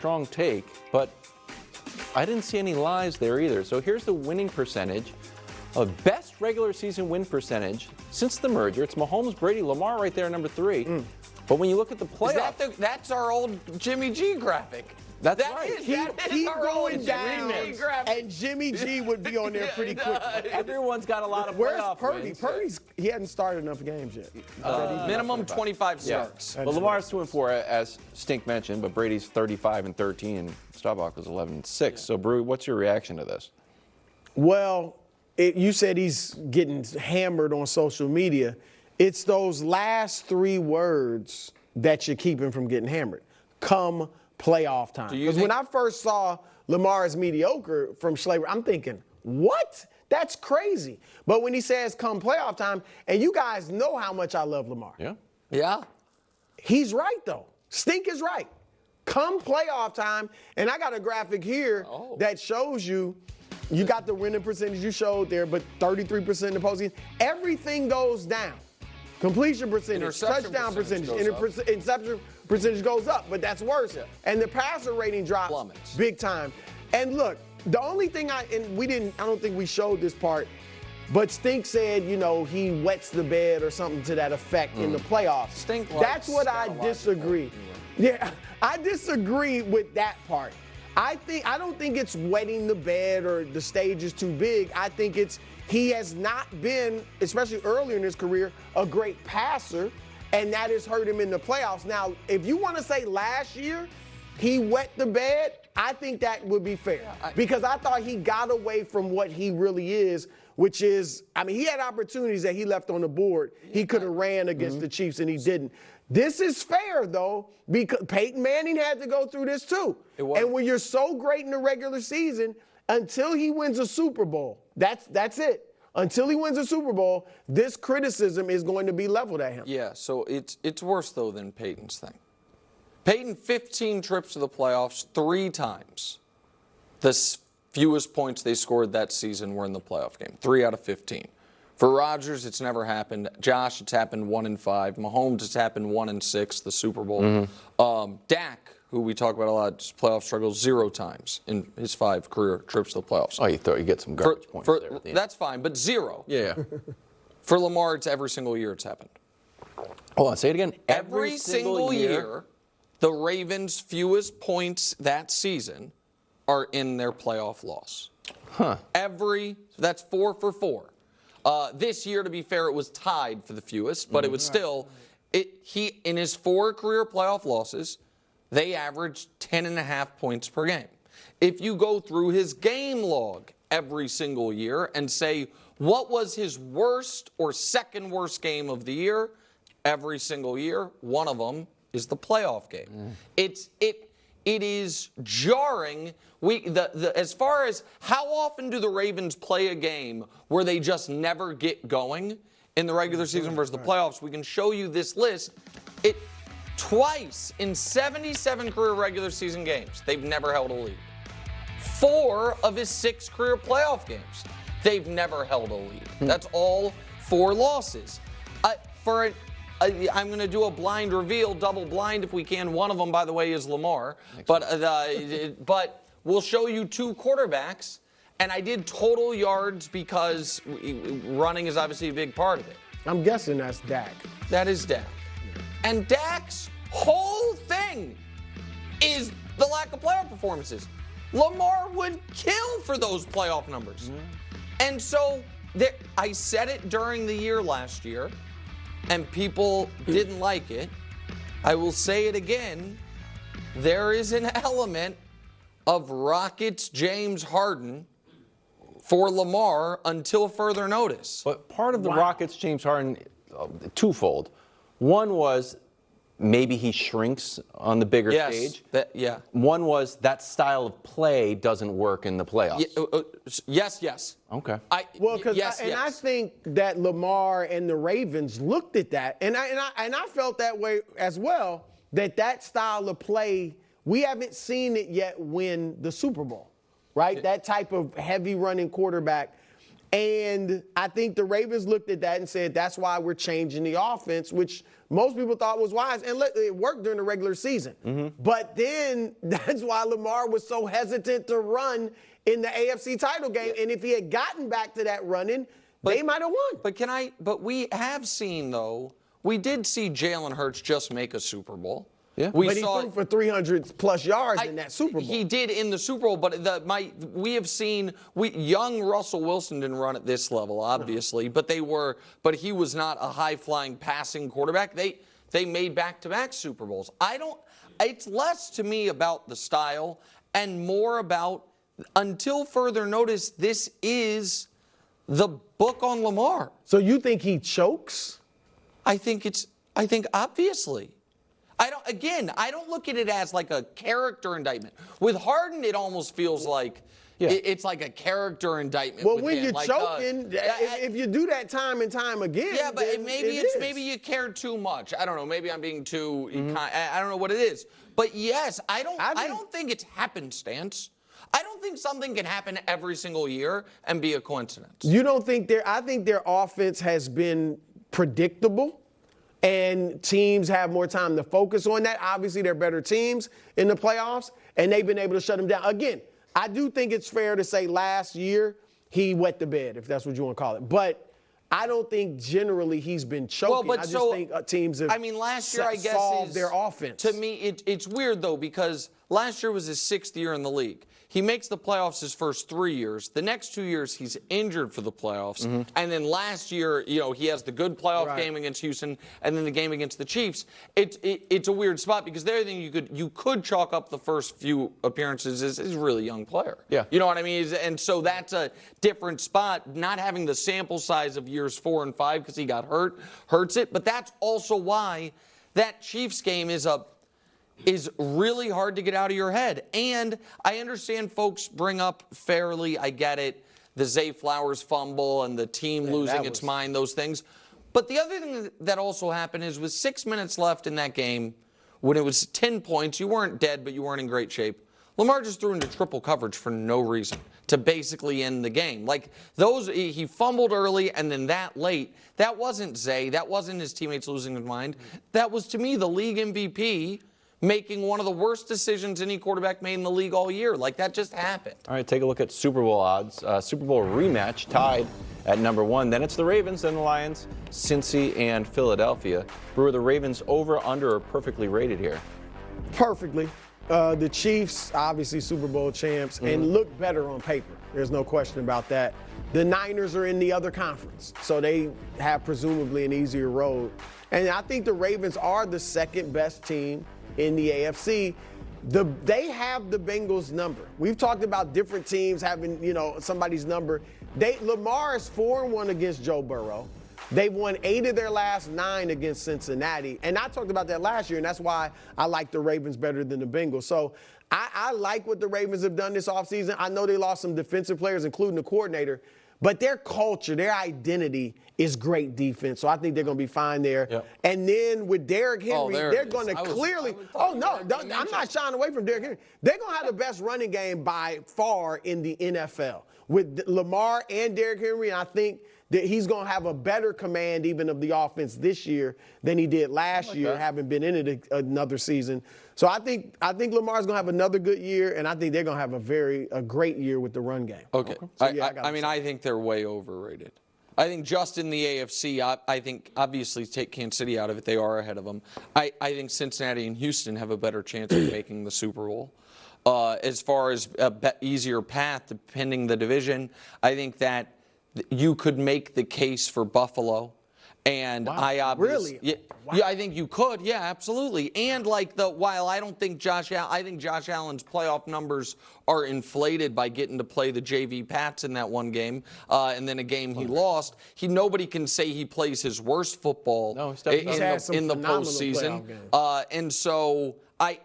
strong take, but I didn't see any lies there either. So here's the winning percentage of best regular season win percentage since the merger. It's Mahomes, Brady, Lamar right there, number 3. But when you look at the playoffs, that's our old Jimmy G graphic. That's right. Keep going down, and Jimmy G would be on there pretty quickly. Everyone's got a lot of playoff wins. Purdy's he hadn't started enough games yet. Minimum 25 starts. But Lamar's 2-4, as Stink mentioned, but Brady's 35-13, and Staubach was 11-6. So, Brew, what's your reaction to this? Well, you said he's getting hammered on social media. It's those last 3 words that you keep him from getting hammered. Come playoff time. Because when I first saw Lamar as mediocre from Schlereth, I'm thinking, what? That's crazy. But when he says come playoff time, and you guys know how much I love Lamar. Yeah. He's right, though. Stink is right. Come playoff time, and I got a graphic here that shows you got the winning percentage you showed there, but 33% in the postseason. Everything goes down. Completion percentage, touchdown percentage, interception percentage goes up, but that's worse. And the passer rating drops big time. And look, the only thing I don't think we showed this part, but Stink said, he wets the bed or something to that effect in the playoffs. Stink That's what I disagree. Yeah, I disagree with that part. I don't think it's wetting the bed or the stage is too big. I think he has not been, especially earlier in his career, a great passer, and that has hurt him in the playoffs. Now, if you want to say last year he wet the bed, I think that would be fair. Because I thought he got away from what he really is, which is, he had opportunities that he left on the board. He could have ran against the Chiefs, and he didn't. This is fair, though, because Peyton Manning had to go through this, too. And when you're so great in the regular season, until he wins a Super Bowl, that's it. Until he wins a Super Bowl, this criticism is going to be leveled at him. Yeah, so it's worse, though, than Peyton's thing. Peyton, 15 trips to the playoffs, 3 times. The fewest points they scored that season were in the playoff game, 3 out of 15. For Rodgers, it's never happened. Josh, it's happened 1 in 5. Mahomes, it's happened 1 in 6, the Super Bowl. Dak, who we talk about a lot, playoff struggles 0 times in his 5 career trips to the playoffs. Oh, you get some garbage points there. That's fine, but 0. Yeah. For Lamar, it's every single year it's happened. Hold on, say it again. Every single year, the Ravens' fewest points that season are in their playoff loss. That's 4 for 4. This year, to be fair, it was tied for the fewest, but it was still, in his 4 career playoff losses, they averaged 10.5 points per game. If you go through his game log every single year and say, what was his worst or second worst game of the year? Every single year, one of them is the playoff game. It is jarring. As far as how often do the Ravens play a game where they just never get going in the regular season versus the playoffs, we can show you this list. Twice in 77 career regular season games, they've never held a lead. 4 of his 6 career playoff games, they've never held a lead. That's all 4 losses. I'm going to do a blind reveal, double blind if we can. One of them, by the way, is Lamar. But we'll show you 2 quarterbacks, and I did total yards because running is obviously a big part of it. I'm guessing that's Dak. That is Dak. And Dak's whole thing is the lack of playoff performances. Lamar would kill for those playoff numbers. And so I said it during the year last year, and people didn't like it. I will say it again. There is an element of Rockets James Harden for Lamar until further notice. But part of the Rockets James Harden, twofold. One was maybe he shrinks on the bigger stage. One was that style of play doesn't work in the playoffs. Yes. Okay. I think that Lamar and the Ravens looked at that, and I felt that way as well. That style of play, we haven't seen it yet win the Super Bowl, right? That type of heavy running quarterback. And I think the Ravens looked at that and said, that's why we're changing the offense, which most people thought was wise. And look, it worked during the regular season. But then that's why Lamar was so hesitant to run in the AFC title game. And if he had gotten back to that running, they might have won. But we have seen, though, we did see Jalen Hurts just make a Super Bowl. Yeah. But he threw for 300-plus yards in that Super Bowl. He did in the Super Bowl, but we have seen young Russell Wilson didn't run at this level, obviously, but he was not a high-flying passing quarterback. They made back-to-back Super Bowls. It's less to me about the style and more about, until further notice, this is the book on Lamar. So you think he chokes? I think obviously. I don't look at it as like a character indictment. With Harden, it almost feels like it's like a character indictment. Well, with when him. you're like, choking, if you do that time and time again, yeah, but then maybe you care too much. I don't know. Maybe I'm being too. I don't know what it is. But yes, I don't think it's happenstance. I don't think something can happen every single year and be a coincidence. You don't think I think their offense has been predictable. And teams have more time to focus on that. Obviously, they're better teams in the playoffs, and they've been able to shut them down. Again, I do think it's fair to say last year he wet the bed, if that's what you want to call it. But I don't think generally he's been choking. Well, I just think teams have last year, I guess, solved their offense. To me, it's weird, though, because last year was his 6th year in the league. He makes the playoffs his first 3 years. The next 2 years, he's injured for the playoffs. And then last year, he has the good playoff game against Houston and then the game against the Chiefs. It's a weird spot because the other thing you could chalk up the first few appearances is a really young player. Yeah. You know what I mean? And so that's a different spot. Not having the sample size of years 4 and 5 because he got hurt hurts it. But that's also why that Chiefs game is really hard to get out of your head. And I understand folks bring up fairly, I get it, the Zay Flowers fumble and the team losing its mind, those things. But the other thing that also happened is with 6 minutes left in that game, when it was 10 points, you weren't dead, but you weren't in great shape. Lamar just threw into triple coverage for no reason to basically end the game. Like he fumbled early and then that late. That wasn't Zay. That wasn't his teammates losing their mind. That was, to me, the league MVP making one of the worst decisions any quarterback made in the league all year. Like, that just happened. All right, take a look at Super Bowl odds. Super Bowl rematch tied at number 1. Then it's the Ravens, then the Lions, Cincy, and Philadelphia. Brewer, the Ravens over, under, are perfectly rated here. Perfectly. The Chiefs, obviously Super Bowl champs, and look better on paper. There's no question about that. The Niners are in the other conference, so they have presumably an easier road. And I think the Ravens are the second best team in the AFC. They have the Bengals number. We've talked about different teams having, somebody's number. Lamar is 4-1 against Joe Burrow. They've won 8 of their last 9 against Cincinnati. And I talked about that last year, and that's why I like the Ravens better than the Bengals. So I like what the Ravens have done this offseason. I know they lost some defensive players, including the coordinator. But their culture, their identity is great defense. So I think they're going to be fine there. Yep. And then with Derrick Henry, they're going to clearly – I'm not shying away from Derrick Henry. They're going to have the best running game by far in the NFL. With Lamar and Derrick Henry, and I think that he's going to have a better command even of the offense this year than he did last year, having been in it another season. So I think Lamar's going to have another good year, and I think they're going to have a great year with the run game. Okay. So, I think they're way overrated. I think just in the AFC, I think obviously take Kansas City out of it, they are ahead of them. I think Cincinnati and Houston have a better chance of making the Super Bowl. As far as easier path, depending the division, I think that you could make the case for Buffalo. And I think you could. Yeah, absolutely. And while I don't think Josh Allen's playoff numbers are inflated by getting to play the JV Pats in that one game, and then a game he lost. Nobody can say he plays his worst football in the postseason. And so I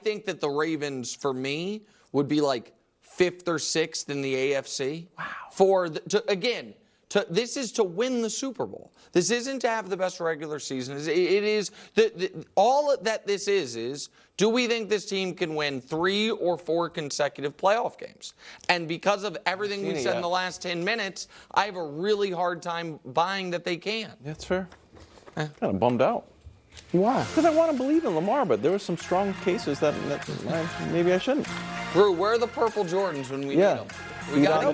think that the Ravens, for me, would be like 5th or 6th in the AFC. Wow. This is to win the Super Bowl. This isn't to have the best regular season. It is all that this is do we think this team can win 3 or 4 consecutive playoff games? And because of everything we said in the last 10 minutes, I have a really hard time buying that they can. That's fair. Kind of bummed out. Why? Because I want to believe in Lamar, but there were some strong cases that maybe I shouldn't. Drew, where are the purple Jordans when we need them? We got They'll